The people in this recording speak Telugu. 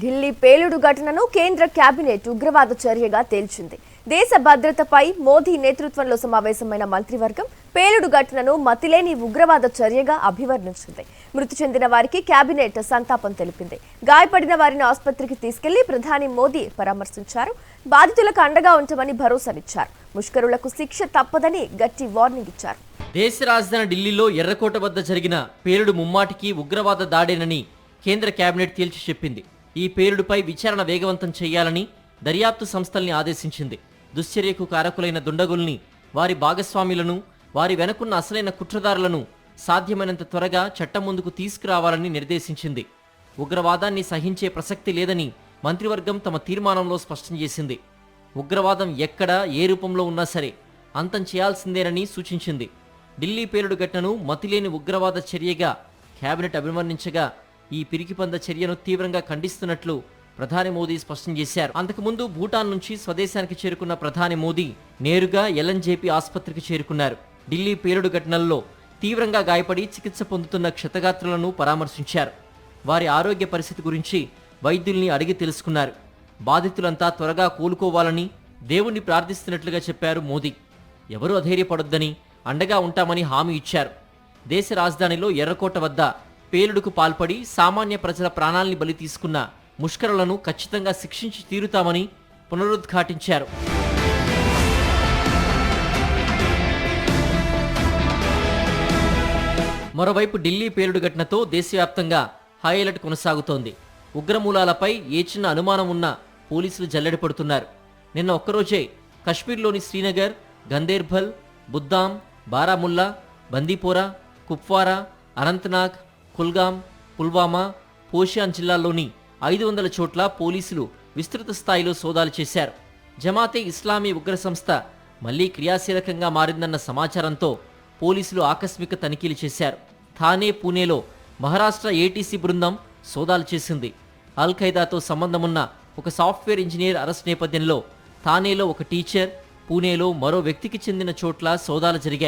ఢిల్లీ పేలుడు ఘటనను కేంద్ర కేబినెట్ ఉగ్రవాద చర్యగా తేల్చింది. దేశ భద్రతపై మోదీ నేతృత్వంలో సమావేశమైన మంత్రివర్గం పేలుడు ఘటనను మతిలేని ఉగ్రవాద చర్యగా అభివర్ణించింది. మృతి చెందిన వారికి కేబినెట్ సంతాపం తెలిపింది. గాయపడిన వారిని ఆసుపత్రికి తీసుకెళ్లి ప్రధాని మోదీ పరామర్శించారు. బాధితులకు అండగా ఉంటామని భరోసానిచ్చారు. ముష్కరులకు శిక్ష తప్పదని గట్టి వార్నింగ్ ఇచ్చారు. దేశ రాజధాని ఢిల్లీలో ఎర్రకోట వద్ద జరిగిన పేలుడు ముమ్మాటికి ఉగ్రవాద దాడేనని కేంద్ర కేబినెట్ తేల్చి చెప్పింది. ఈ పేలుడుపై విచారణ వేగవంతం చేయాలని దర్యాప్తు సంస్థల్ని ఆదేశించింది. దుశ్చర్యకు కారకులైన దుండగుల్ని, వారి భాగస్వాములను, వారి వెనుకున్న అసలైన కుట్రదారులను సాధ్యమైనంత త్వరగా చట్టం ముందుకు తీసుకురావాలని నిర్దేశించింది. ఉగ్రవాదాన్ని సహించే ప్రసక్తి లేదని మంత్రివర్గం తమ తీర్మానంలో స్పష్టం చేసింది. ఉగ్రవాదం ఎక్కడ ఏ రూపంలో ఉన్నా సరే అంతం చేయాల్సిందేనని సూచించింది. ఢిల్లీ పేలుడు ఘటనను మతిలేని ఉగ్రవాద చర్యగా కేబినెట్ అభివర్ణించగా ఈ పిరికిపంద చర్యను తీవ్రంగా ఖండిస్తున్నట్లు ప్రధాని మోదీ స్పష్టం చేశారు. అంతకుముందు భూటాన్ నుంచి స్వదేశానికి చేరుకున్న ప్రధాని మోదీ నేరుగా ఎల్ఎన్జేపీ ఆసుపత్రికి చేరుకున్నారు. ఢిల్లీ పేలుడు ఘటనల్లో తీవ్రంగా గాయపడి చికిత్స పొందుతున్న క్షతగాత్రులను పరామర్శించారు. వారి ఆరోగ్య పరిస్థితి గురించి వైద్యుల్ని అడిగి తెలుసుకున్నారు. బాధితులంతా త్వరగా కోలుకోవాలని దేవుణ్ణి ప్రార్థిస్తున్నట్లుగా చెప్పారు మోదీ. ఎవరూ అధైర్యపడొద్దని, అండగా ఉంటామని హామీ ఇచ్చారు. దేశ రాజధానిలో ఎర్రకోట వద్ద పేలుడుకు పాల్పడి సామాన్య ప్రజల ప్రాణాల్ని బలి తీసుకున్న ముష్కరులను ఖచ్చితంగా శిక్షించి తీరుతామని పునరుద్ఘాటించారు. మరోవైపు ఢిల్లీ పేలుడు ఘటనతో దేశవ్యాప్తంగా హై అలర్ట్ కొనసాగుతోంది. ఉగ్రమూలాలపై ఏ చిన్న అనుమానం ఉన్నా పోలీసులు జల్లెడపడుతున్నారు. నిన్న ఒక్కరోజే కశ్మీర్లోని శ్రీనగర్, గందేర్బల్, బుద్దాం, బారాముల్లా, బందీపోరా, కుప్వారా, అనంతనాగ్, కుల్గాం, పుల్వామా, పోషియాన్ జిల్లాల్లోని 500 చోట్ల పోలీసులు విస్తృత స్థాయిలో సోదాలు చేశారు. జమాతే ఇస్లామీ ఉగ్ర సంస్థ మళ్లీ క్రియాశీలకంగా మారిందన్న సమాచారంతో పోలీసులు ఆకస్మిక తనిఖీలు చేశారు. థానే, పూణేలో మహారాష్ట్ర ఏటీసీ బృందం సోదాలు చేసింది. అల్ ఖైదాతో సంబంధమున్న ఒక సాఫ్ట్వేర్ ఇంజనీర్ అరెస్ట్ నేపథ్యంలో థానేలో ఒక టీచర్, పూణేలో మరో వ్యక్తికి చెందిన చోట్ల సోదాలు జరిగాయి.